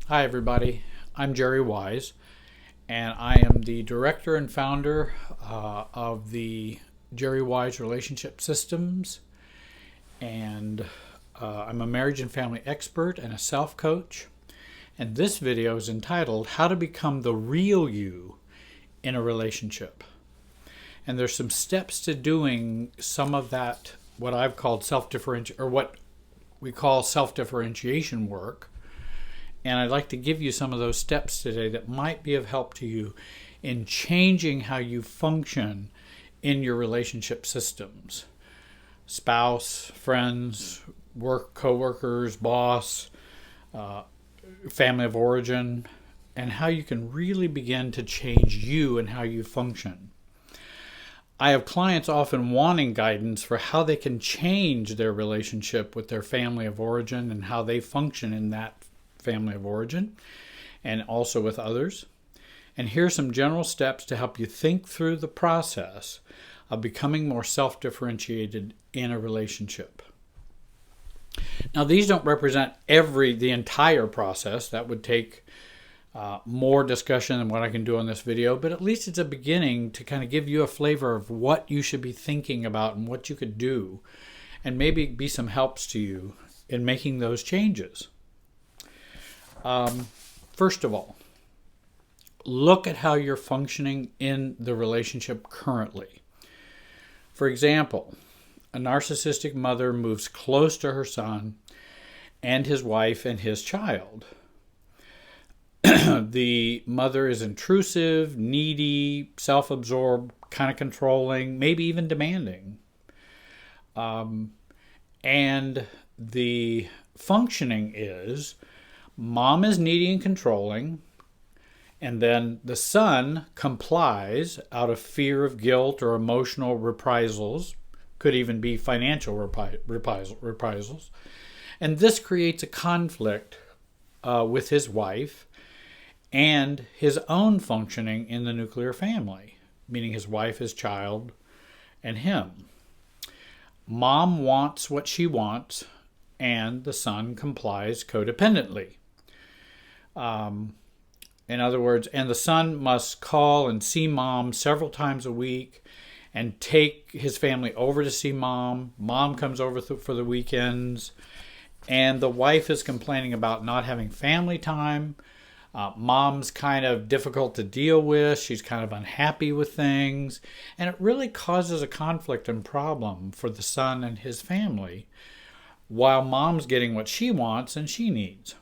Hi, everybody. I'm Jerry Wise, and I am the director and founder of the Jerry Wise Relationship Systems. And I'm a marriage and family expert and a self coach. And this video is entitled How to Become the Real You in a Relationship. And there's some steps to doing some of that, what I've called what we call self-differentiation work. And I'd like to give you some of those steps today that might be of help to you in changing how you function in your relationship systems. Spouse, friends, work, coworkers, boss, family of origin, and how you can really begin to change you and how you function. I have clients often wanting guidance for how they can change their relationship with their family of origin and how they function in that family of origin and also with others. And here are some general steps to help you think through the process of becoming more self-differentiated in a relationship. Now, these don't represent the entire process. That would take more discussion than what I can do on this video, but at least it's a beginning to kind of give you a flavor of what you should be thinking about and what you could do, and maybe be some helps to you in making those changes. First of all, look at how you're functioning in the relationship currently. For example, a narcissistic mother moves close to her son and his wife and his child. The mother is intrusive, needy, self-absorbed, kind of controlling, maybe even demanding. And the functioning is mom is needy and controlling, and then the son complies out of fear of guilt or emotional reprisals, could even be financial reprisals. And this creates a conflict with his wife and his own functioning in the nuclear family, meaning his wife, his child, and him. Mom wants what she wants, and the son complies codependently. In other words, and the son must call and see mom several times a week and take his family over to see mom. Mom comes over for the weekends, and the wife is complaining about not having family time. Mom's kind of difficult to deal with. She's kind of unhappy with things, and it really causes a conflict and problem for the son and his family, while mom's getting what she wants and she needs.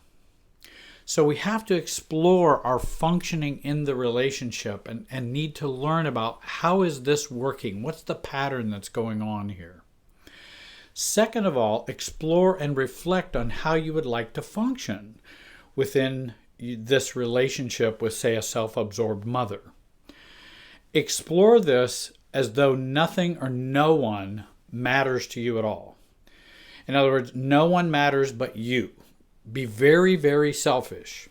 So we have to explore our functioning in the relationship and need to learn about how is this working? What's the pattern that's going on here? Second of all, explore and reflect on how you would like to function within this relationship with, say, a self-absorbed mother. Explore this as though nothing or no one matters to you at all. In other words, no one matters but you. Be very, very selfish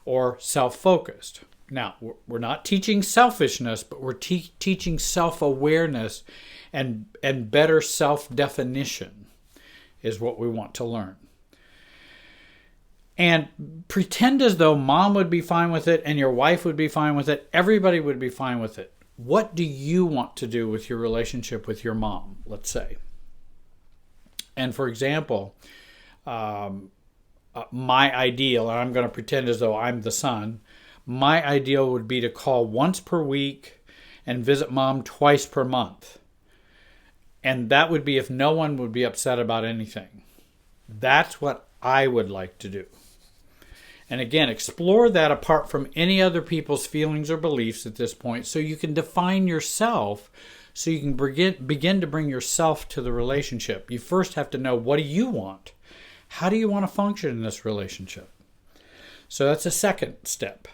or self-focused. Now, we're not teaching selfishness, but we're teaching self-awareness and better self-definition is what we want to learn. And pretend as though mom would be fine with it and your wife would be fine with it. Everybody would be fine with it. What do you want to do with your relationship with your mom, let's say? And for example, my ideal, and I'm going to pretend as though I'm the son, my ideal would be to call once per week and visit mom twice per month. And that would be if no one would be upset about anything. That's what I would like to do. And again, explore that apart from any other people's feelings or beliefs at this point, so you can define yourself, so you can begin to bring yourself to the relationship. You first have to know, what do you want? How do you want to function in this relationship? So that's a second step.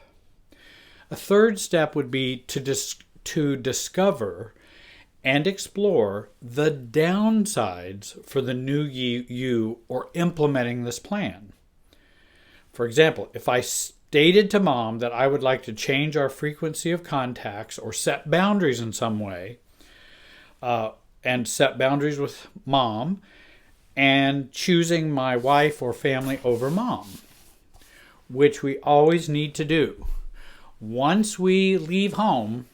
A third step would be to discover and explore the downsides for the new you or implementing this plan. For example, if I stated to mom that I would like to change our frequency of contacts or set boundaries in some way, and set boundaries with mom, and choosing my wife or family over mom. which we always need to do. Once we leave home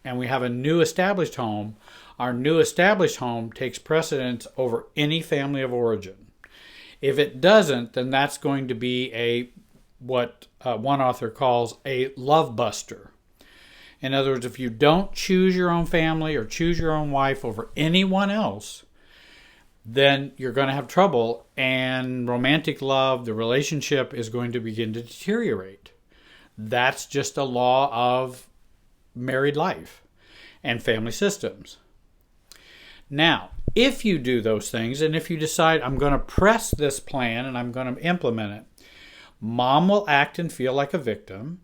and we have a new established home, our new established home takes precedence over any family of origin. If it doesn't, then that's going to be what one author calls a love buster. In other words, if you don't choose your own family or choose your own wife over anyone else, then you're going to have trouble, and romantic love, the relationship, is going to begin to deteriorate. That's just a law of married life and family systems. Now, if you do those things, and if you decide, I'm going to press this plan and I'm going to implement it, mom will act and feel like a victim.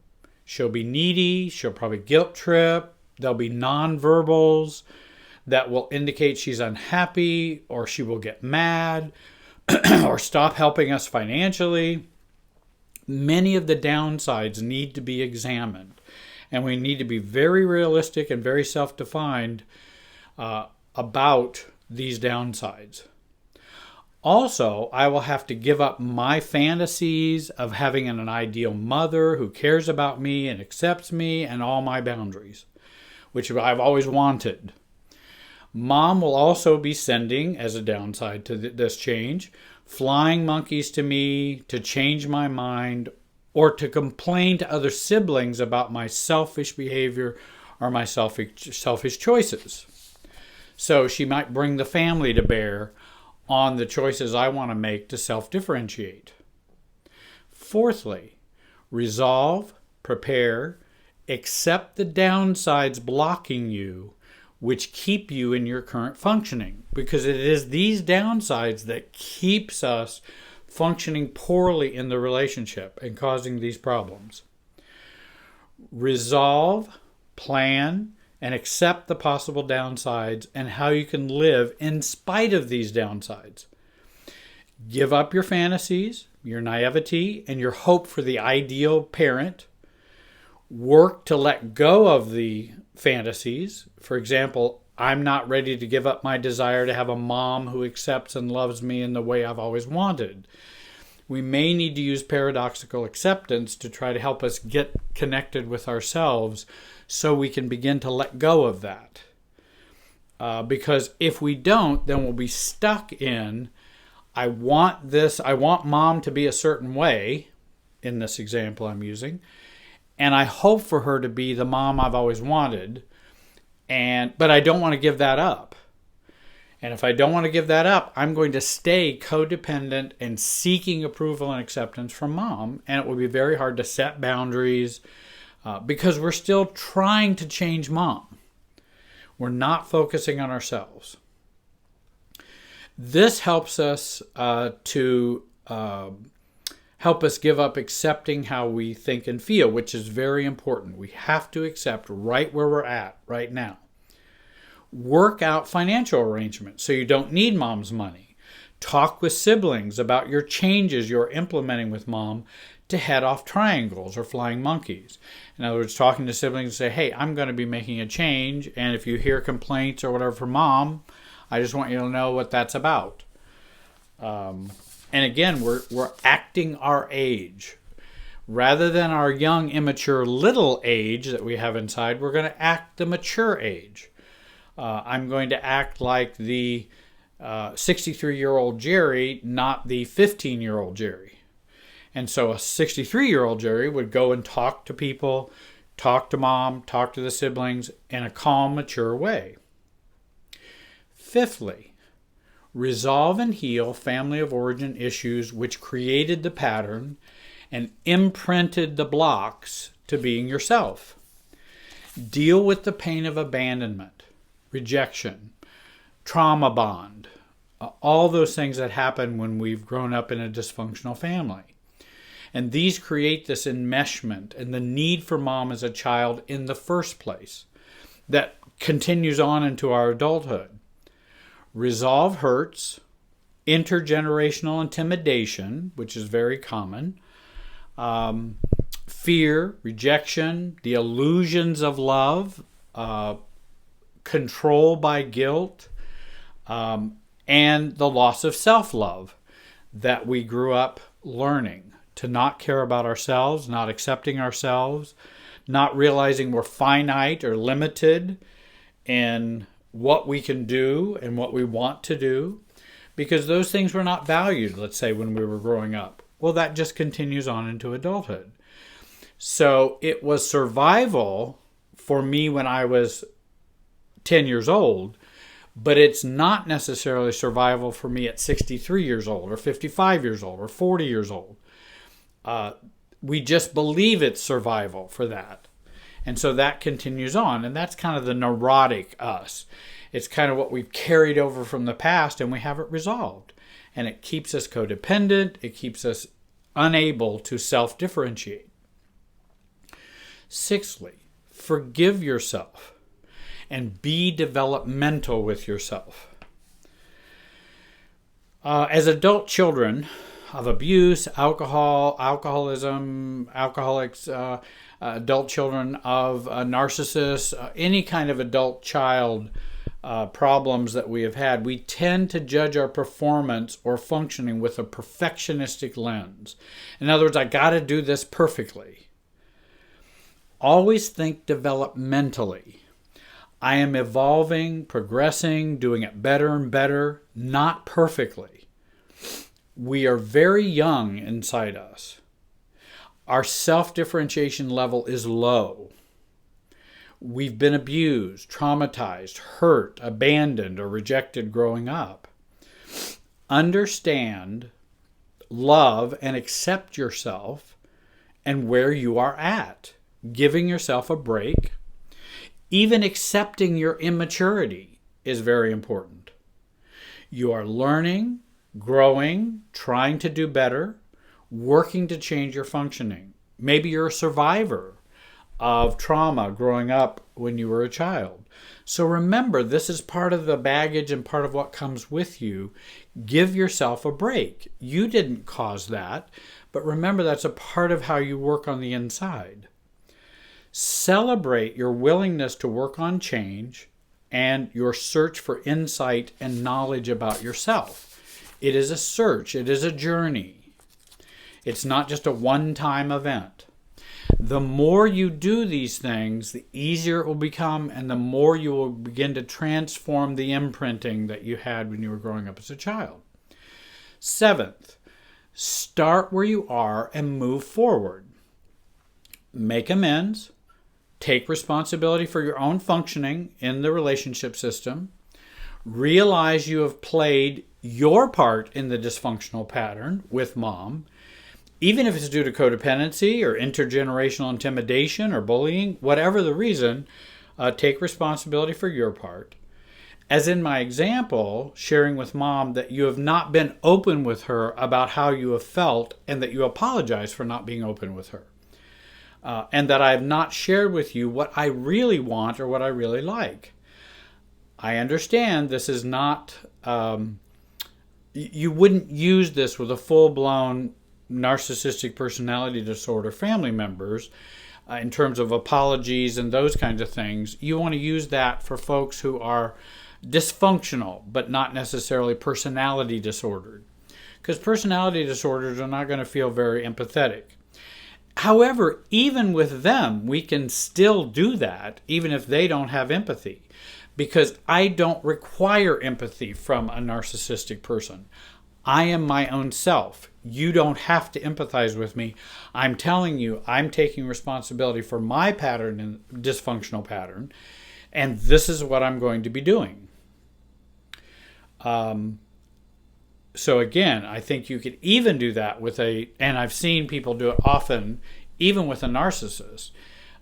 She'll be needy. She'll probably guilt trip. There'll be nonverbals that will indicate she's unhappy, or she will get mad or stop helping us financially. Many of the downsides need to be examined, and we need to be very realistic and very self-defined about these downsides. Also, I will have to give up my fantasies of having an ideal mother who cares about me and accepts me and all my boundaries, which I've always wanted. Mom will also be sending, as a downside to this change, flying monkeys to me to change my mind or to complain to other siblings about my selfish behavior or my selfish choices. So she might bring the family to bear on the choices I want to make to self-differentiate. Fourthly, resolve, prepare, accept the downsides blocking you, which keep you in your current functioning, because it is these downsides that keeps us functioning poorly in the relationship and causing these problems. Resolve, plan, and accept the possible downsides and how you can live in spite of these downsides. Give up your fantasies, your naivety, and your hope for the ideal parent. Work to let go of the fantasies. For example, I'm not ready to give up my desire to have a mom who accepts and loves me in the way I've always wanted. We may need to use paradoxical acceptance to try to help us get connected with ourselves so we can begin to let go of that. Because if we don't, then we'll be stuck in, I want mom to be a certain way, in this example I'm using, and I hope for her to be the mom I've always wanted, but I don't want to give that up. And if I don't want to give that up, I'm going to stay codependent and seeking approval and acceptance from mom, and it will be very hard to set boundaries because we're still trying to change mom. We're not focusing on ourselves. This helps us to help us give up accepting how we think and feel, which is very important. We have to accept right where we're at right now. Work out financial arrangements so you don't need mom's money. Talk with siblings about your changes you're implementing with mom to head off triangles or flying monkeys. In other words, talking to siblings and say, hey, I'm going to be making a change, and if you hear complaints or whatever from mom, I just want you to know what that's about. And again, we're acting our age. Rather than our young, immature, little age that we have inside, we're going to act the mature age. I'm going to act like the 63-year-old Jerry, not the 15-year-old Jerry. And so a 63-year-old Jerry would go and talk to people, talk to mom, talk to the siblings in a calm, mature way. Fifthly, resolve and heal family of origin issues which created the pattern and imprinted the blocks to being yourself. Deal with the pain of abandonment, rejection, trauma bond, all those things that happen when we've grown up in a dysfunctional family. And these create this enmeshment and the need for mom as a child in the first place that continues on into our adulthood. Resolve hurts, intergenerational intimidation, which is very common, fear, rejection, the illusions of love, control by guilt, and the loss of self-love that we grew up learning to not care about ourselves, not accepting ourselves, not realizing we're finite or limited in what we can do and what we want to do, because those things were not valued, let's say, when we were growing up. Well, that just continues on into adulthood. So it was survival for me when I was 10 years old, but it's not necessarily survival for me at 63 years old or 55 years old or 40 years old. We just believe it's survival for that. And so that continues on. And that's kind of the neurotic us. It's kind of what we've carried over from the past and we haven't resolved. And it keeps us codependent. It keeps us unable to self-differentiate. Sixthly, forgive yourself and be developmental with yourself. As adult children of abuse, alcoholism, alcoholics, adult children of narcissists, any kind of adult child problems that we have had, we tend to judge our performance or functioning with a perfectionistic lens. In other words, I got to do this perfectly. Always think developmentally. I am evolving, progressing, doing it better and better, not perfectly. We are very young inside us. Our self-differentiation level is low. We've been abused, traumatized, hurt, abandoned, or rejected growing up. Understand, love, and accept yourself and where you are at. Giving yourself a break. Even accepting your immaturity is very important. You are learning, growing, trying to do better, working to change your functioning. Maybe you're a survivor of trauma growing up when you were a child. So remember, this is part of the baggage and part of what comes with you. Give yourself a break. You didn't cause that, but remember that's a part of how you work on the inside. Celebrate your willingness to work on change and your search for insight and knowledge about yourself. It is a search. It is a journey. It's not just a one-time event. The more you do these things, the easier it will become, and the more you will begin to transform the imprinting that you had when you were growing up as a child. Seventh, start where you are and move forward. Make amends. Take responsibility for your own functioning in the relationship system. Realize you have played your part in the dysfunctional pattern with mom, even if it's due to codependency or intergenerational intimidation or bullying, whatever the reason, take responsibility for your part. As in my example, sharing with mom that you have not been open with her about how you have felt and that you apologize for not being open with her. And that I have not shared with you what I really want or what I really like. I understand this is not, you wouldn't use this with a full-blown narcissistic personality disorder family members in terms of apologies and those kinds of things. You want to use that for folks who are dysfunctional, but not necessarily personality disordered. Because personality disorders are not going to feel very empathetic. However, even with them, we can still do that, even if they don't have empathy. Because I don't require empathy from a narcissistic person. I am my own self. You don't have to empathize with me. I'm telling you, I'm taking responsibility for my pattern and dysfunctional pattern, and this is what I'm going to be doing. So again, I think you could even do that with and I've seen people do it often, even with a narcissist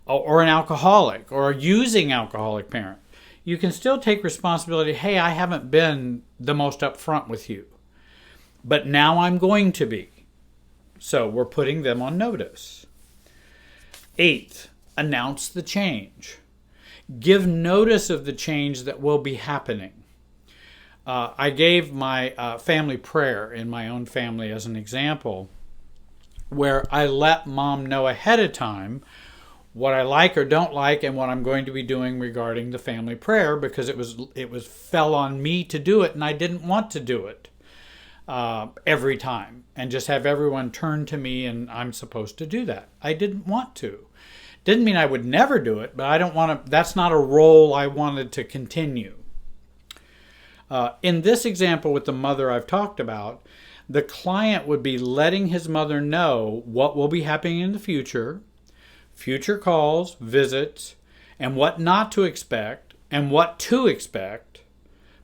or an alcoholic or a using alcoholic parent. You can still take responsibility. Hey, I haven't been the most upfront with you, but now I'm going to be. So we're putting them on notice. Eighth, announce the change. Give notice of the change that will be happening. I gave my family prayer in my own family as an example, where I let mom know ahead of time what I like or don't like and what I'm going to be doing regarding the family prayer, because it was fell on me to do it and I didn't want to do it. every time and just have everyone turn to me and I'm supposed to do that. I didn't want to. Didn't mean I would never do it, but I don't want to, that's not a role I wanted to continue. In this example with the mother I've talked about, the client would be letting his mother know what will be happening in the future calls, visits, and what not to expect and what to expect,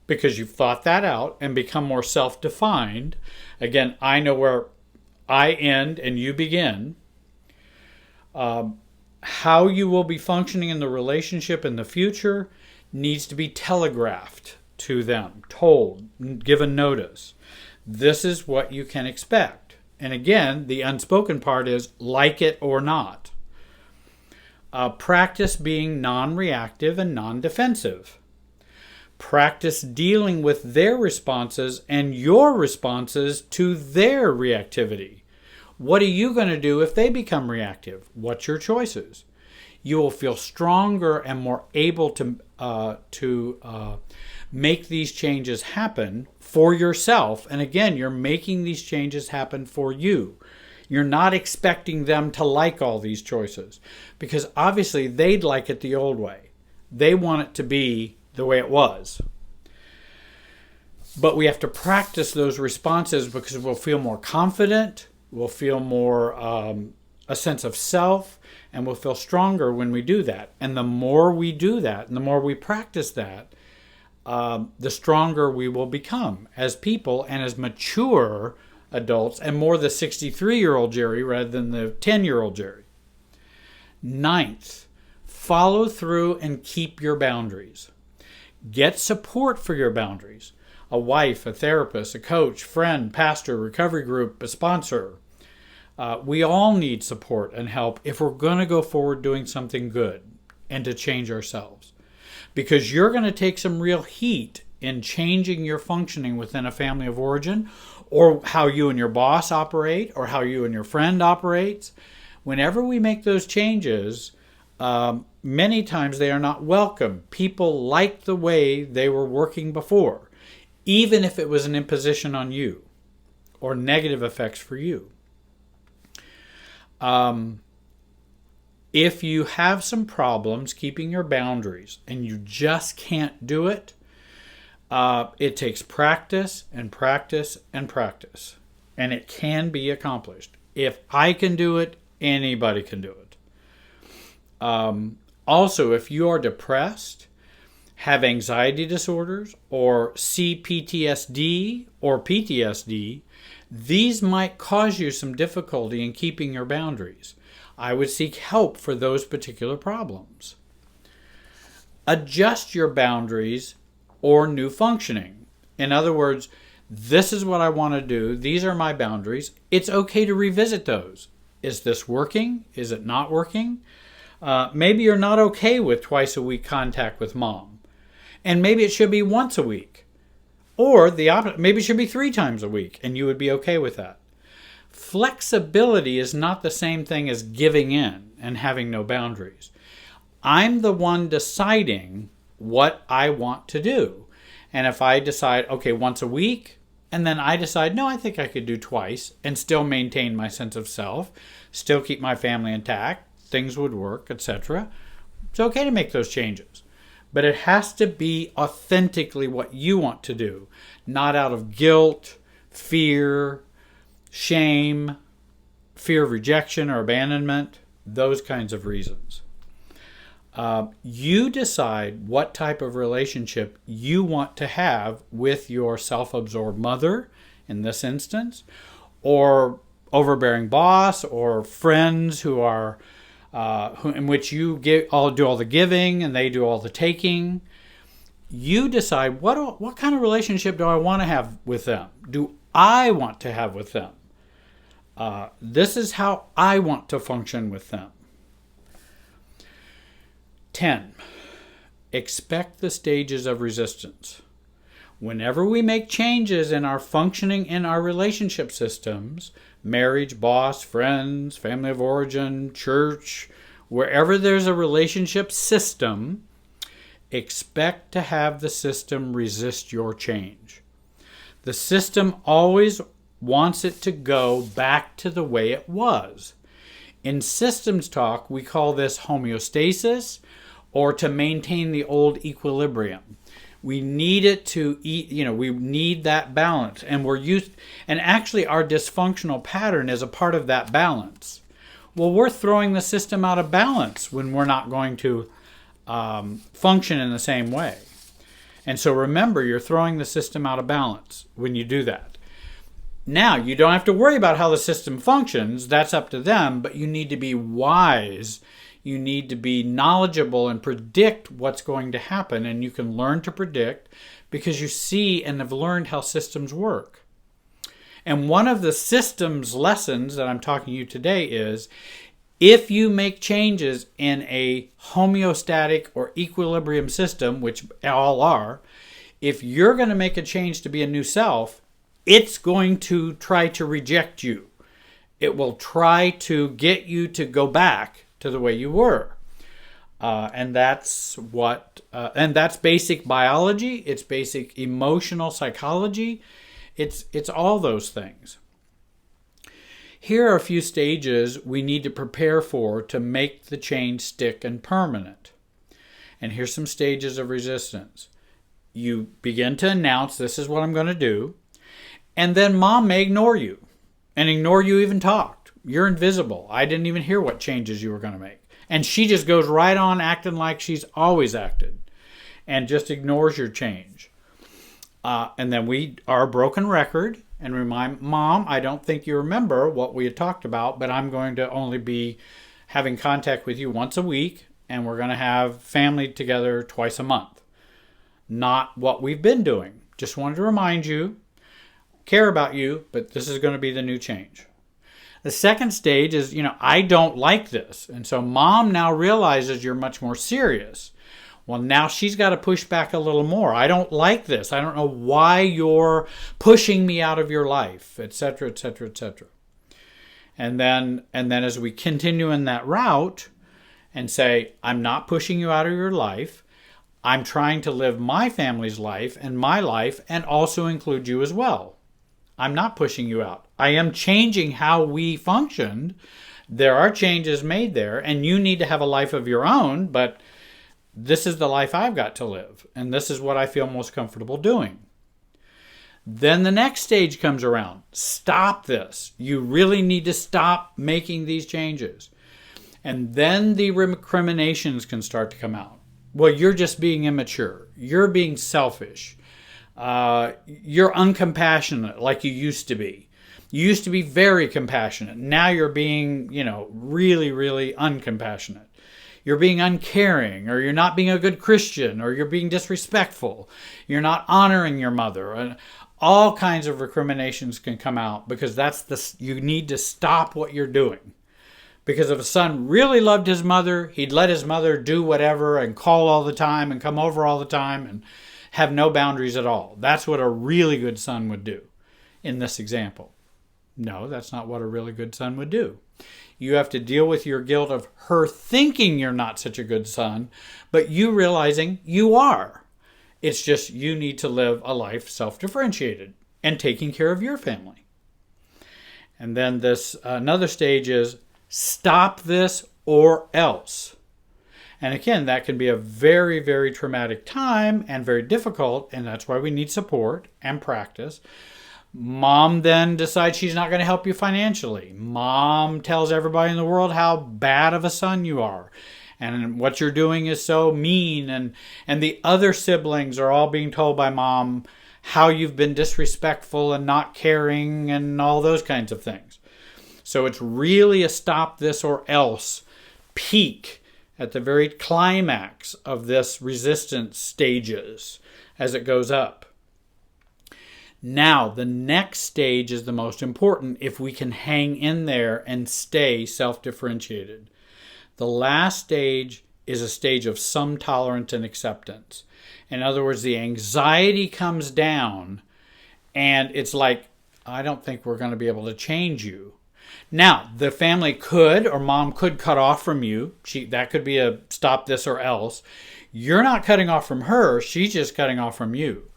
because you've thought that out and become more self-defined. Again, I know where I end and you begin. How you will be functioning in the relationship in the future needs to be telegraphed to them, told, given notice. This is what you can expect. And again, the unspoken part is like it or not. Practice being non-reactive and non-defensive. Practice dealing with their responses and your responses to their reactivity. What are you going to do if they become reactive? What's your choices? You will feel stronger and more able to make these changes happen for yourself. And again, you're making these changes happen for you. You're not expecting them to like all these choices, because obviously they'd like it the old way. They want it to be the way it was. But we have to practice those responses because we'll feel more confident, we'll feel more a sense of self, and we'll feel stronger when we do that. And the more we do that, and the more we practice that, the stronger we will become as people and as mature adults, and more the 63-year-old Jerry rather than the 10-year-old Jerry. Ninth, follow through and keep your boundaries. Get support for your boundaries. A wife, a therapist, a coach, friend, pastor, recovery group, a sponsor. We all need support and help if we're going to go forward doing something good and to change ourselves. Because you're going to take some real heat in changing your functioning within a family of origin, or how you and your boss operate, or how you and your friend operates. Whenever we make those changes, many times they are not welcome. People like the way they were working before, even if it was an imposition on you or negative effects for you. If you have some problems keeping your boundaries and you just can't do it, it takes practice and practice and practice, and it can be accomplished. If I can do it, anybody can do it. Also, if you are depressed, have anxiety disorders, or CPTSD or PTSD, these might cause you some difficulty in keeping your boundaries. I would seek help for those particular problems. Adjust your boundaries or new functioning. In other words, this is what I want to do. These are my boundaries. It's okay to revisit those. Is this working? Is it not working? Maybe you're not okay with twice a week contact with mom. And maybe it should be once a week. Or the opposite, maybe it should be 3 times a week, and you would be okay with that. Flexibility is not the same thing as giving in and having no boundaries. I'm the one deciding what I want to do. And if I decide, okay, once a week, and then I decide, no, I think I could do twice and still maintain my sense of self, still keep my family intact, things would work, etc. It's okay to make those changes. But it has to be authentically what you want to do, not out of guilt, fear, shame, fear of rejection or abandonment, those kinds of reasons. You decide what type of relationship you want to have with your self-absorbed mother, in this instance, or overbearing boss, or friends who are in which you do all the giving and they do all the taking. You decide what kind of relationship do I want to have with them? Do I want to have with them? This is how I want to function with them. 10. Expect the stages of resistance. Whenever we make changes in our functioning in our relationship systems, marriage, boss, friends, family of origin, church, wherever there's a relationship system, expect to have the system resist your change. The system always wants it to go back to the way it was. In systems talk, we call this homeostasis, or to maintain the old equilibrium. We need it to eat, we need that balance. And and actually our dysfunctional pattern is a part of that balance. Well, we're throwing the system out of balance when we're not going to function in the same way. And so remember, you're throwing the system out of balance when you do that. Now, you don't have to worry about how the system functions. That's up to them, but you need to be wise. You need to be knowledgeable and predict what's going to happen. And you can learn to predict because you see and have learned how systems work. And one of the systems lessons that I'm talking to you today is, if you make changes in a homeostatic or equilibrium system, which all are, if you're going to make a change to be a new self, it's going to try to reject you. It will try to get you to go back to the way you were. And that's basic biology. It's basic emotional psychology. It's all those things. Here are a few stages we need to prepare for to make the change stick and permanent. And here's some stages of resistance. You begin to announce, this is what I'm going to do. And then mom may ignore you and ignore you even talked. You're invisible. I didn't even hear what changes you were going to make. And she just goes right on acting like she's always acted and just ignores your change. And then we are a broken record and remind mom, I don't think you remember what we had talked about, but I'm going to only be having contact with you once a week, and we're going to have family together twice a month. Not what we've been doing. Just wanted to remind you, care about you, but this is going to be the new change. The second stage is, I don't like this. And so mom now realizes you're much more serious. Well, now she's got to push back a little more. I don't like this. I don't know why you're pushing me out of your life, etc., etc., etc. And then as we continue in that route and say, I'm not pushing you out of your life. I'm trying to live my family's life and my life and also include you as well. I'm not pushing you out. I am changing how we functioned. There are changes made there, and you need to have a life of your own, but this is the life I've got to live, and this is what I feel most comfortable doing. Then the next stage comes around. Stop this. You really need to stop making these changes. And then the recriminations can start to come out. Well, you're just being immature. You're being selfish. You're uncompassionate like you used to be. You used to be very compassionate. Now you're being, really, really uncompassionate. You're being uncaring, or you're not being a good Christian, or you're being disrespectful. You're not honoring your mother. And all kinds of recriminations can come out because you need to stop what you're doing. Because if a son really loved his mother, he'd let his mother do whatever and call all the time and come over all the time and have no boundaries at all. That's what a really good son would do in this example. No, that's not what a really good son would do. You have to deal with your guilt of her thinking you're not such a good son, but you realizing you are. It's just you need to live a life self-differentiated and taking care of your family. And then another stage is stop this or else. And again, that can be a very, very traumatic time and very difficult, and that's why we need support and practice. Mom then decides she's not going to help you financially. Mom tells everybody in the world how bad of a son you are. And what you're doing is so mean. And the other siblings are all being told by mom how you've been disrespectful and not caring and all those kinds of things. So it's really a stop this or else peak at the very climax of this resistance stages as it goes up. Now, the next stage is the most important if we can hang in there and stay self-differentiated. The last stage is a stage of some tolerance and acceptance. In other words, the anxiety comes down and it's like, I don't think we're going to be able to change you. Now, the family could, or mom could cut off from you. That could be a stop this or else. You're not cutting off from her. She's just cutting off from you.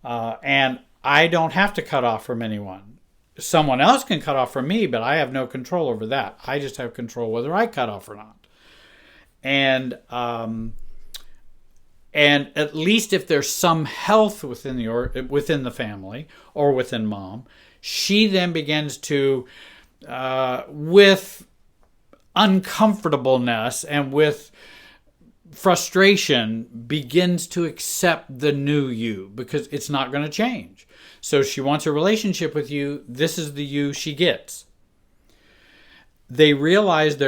And I don't have to cut off from anyone. Someone else can cut off from me, but I have no control over that. I just have control whether I cut off or not. And at least if there's some health within the family or within mom, she then begins to, with uncomfortableness and with frustration, begins to accept the new you because it's not going to change. So she wants a relationship with you. This is the you she gets. They realize that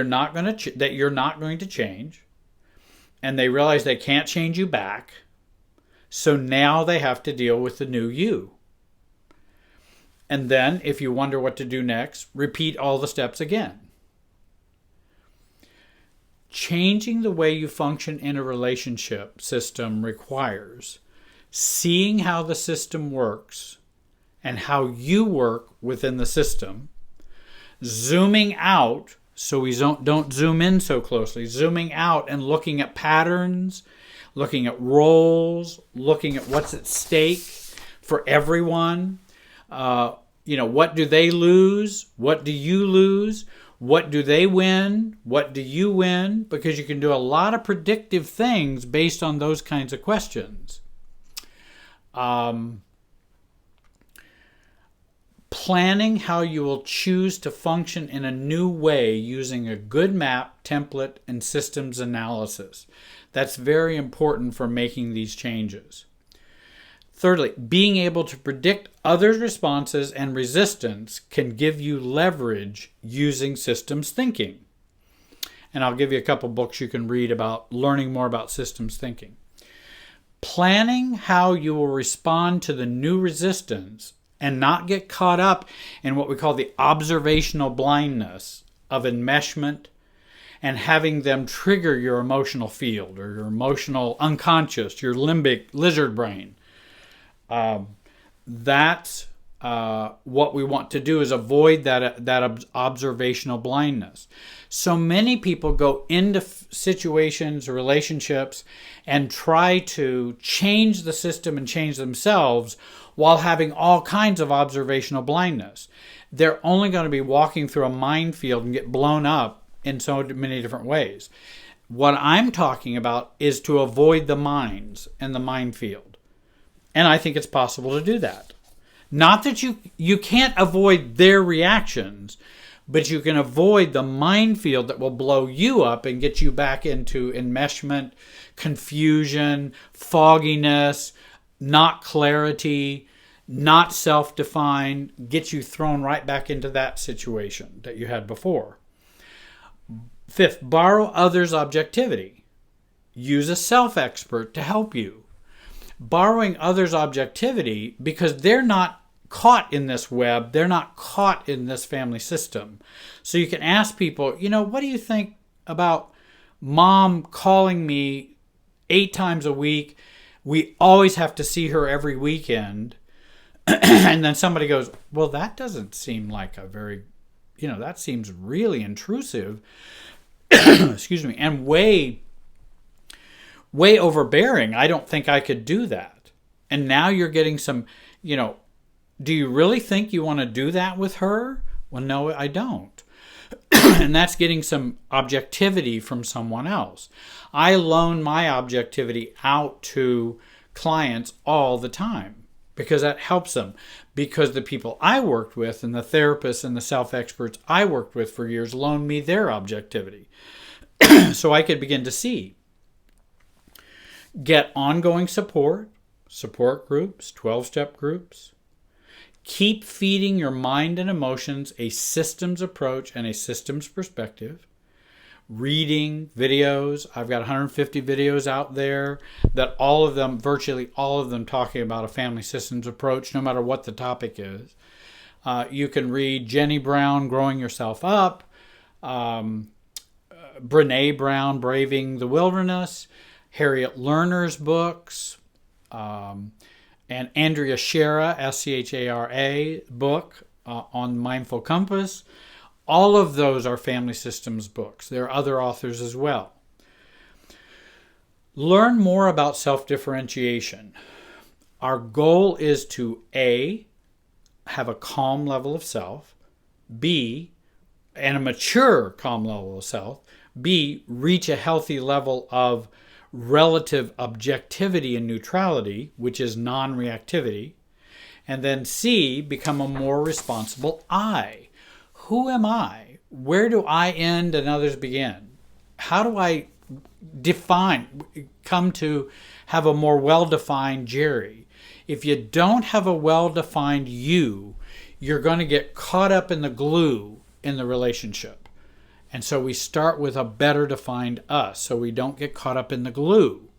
you're not going to change, and they realize they can't change you back. So now they have to deal with the new you. And then, if you wonder what to do next, repeat all the steps again. Changing the way you function in a relationship system requires seeing how the system works and how you work within the system, zooming out so we don't zoom in so closely, zooming out and looking at patterns, looking at roles, looking at what's at stake for everyone. What do they lose? What do you lose? What do they win? What do you win? Because you can do a lot of predictive things based on those kinds of questions. Planning how you will choose to function in a new way using a good map, template, and systems analysis. That's very important for making these changes. Thirdly, being able to predict others' responses and resistance can give you leverage using systems thinking. And I'll give you a couple books you can read about learning more about systems thinking. Planning how you will respond to the new resistance and not get caught up in what we call the observational blindness of enmeshment and having them trigger your emotional field or your emotional unconscious, your limbic lizard brain. That's what we want to do, is avoid that observational blindness. So many people go into situations or relationships and try to change the system and change themselves while having all kinds of observational blindness. They're only going to be walking through a minefield and get blown up in so many different ways. What I'm talking about is to avoid the mines and the minefield. And I think it's possible to do that. Not that you can't avoid their reactions, but you can avoid the minefield that will blow you up and get you back into enmeshment, confusion, fogginess, not clarity, not self-defined, get you thrown right back into that situation that you had before. Fifth, borrow others' objectivity. Use a self-expert to help you. Borrowing others' objectivity because they're not caught in this web, they're not caught in this family system. So you can ask people, what do you think about mom calling me 8 times a week? We always have to see her every weekend. And then somebody goes, well, that doesn't seem like a very, that seems really intrusive. Excuse me. And way overbearing. I don't think I could do that. And now you're getting some, do you really think you want to do that with her? Well, no, I don't. And that's getting some objectivity from someone else. I loan my objectivity out to clients all the time because that helps them. Because the people I worked with and the therapists and the self-experts I worked with for years loaned me their objectivity. So I could begin to see. Get ongoing support groups, 12-step groups. Keep feeding your mind and emotions a systems approach and a systems perspective. Reading videos. I've got 150 videos out there that virtually all of them talking about a family systems approach, no matter what the topic is. You can read Jenny Brown, Growing Yourself Up, Brene Brown, Braving the Wilderness, Harriet Lerner's books, and Andrea Schara, Schara book on Mindful Compass. All of those are family systems books. There are other authors as well. Learn more about self-differentiation. Our goal is to A, have a calm level of self, B, and a mature calm level of self, B, reach a healthy level of relative objectivity and neutrality, which is non-reactivity, and then C, become a more responsible I. Who am I? Where do I end and others begin? How do I come to have a more well-defined Jerry? If you don't have a well-defined you, you're going to get caught up in the glue in the relationship. And so we start with a better defined us so we don't get caught up in the glue.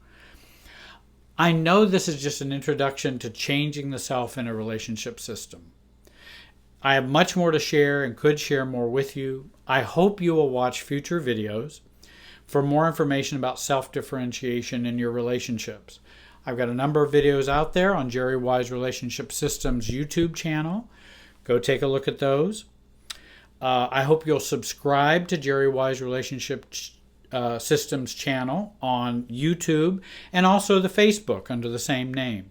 I know this is just an introduction to changing the self in a relationship system. I have much more to share and could share more with you. I hope you will watch future videos for more information about self-differentiation in your relationships. I've got a number of videos out there on Jerry Wise Relationship Systems YouTube channel. Go take a look at those. I hope you'll subscribe to Jerry Wise Relationship Systems channel on YouTube and also the Facebook under the same name.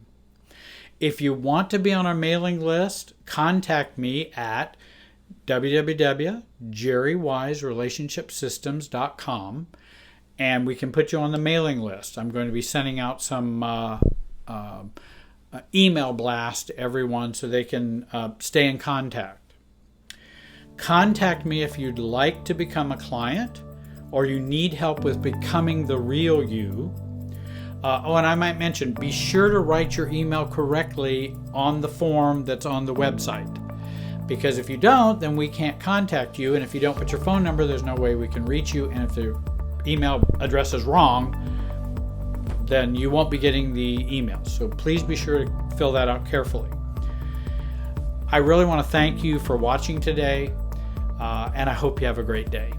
If you want to be on our mailing list, contact me at www.jerrywiserelationshipsystems.com and we can put you on the mailing list. I'm going to be sending out some email blast to everyone so they can stay in contact. Contact me if you'd like to become a client or you need help with becoming the real you. And I might mention, be sure to write your email correctly on the form that's on the website. Because if you don't, then we can't contact you. And if you don't put your phone number, there's no way we can reach you. And if the email address is wrong, then you won't be getting the email. So please be sure to fill that out carefully. I really want to thank you for watching today, and I hope you have a great day.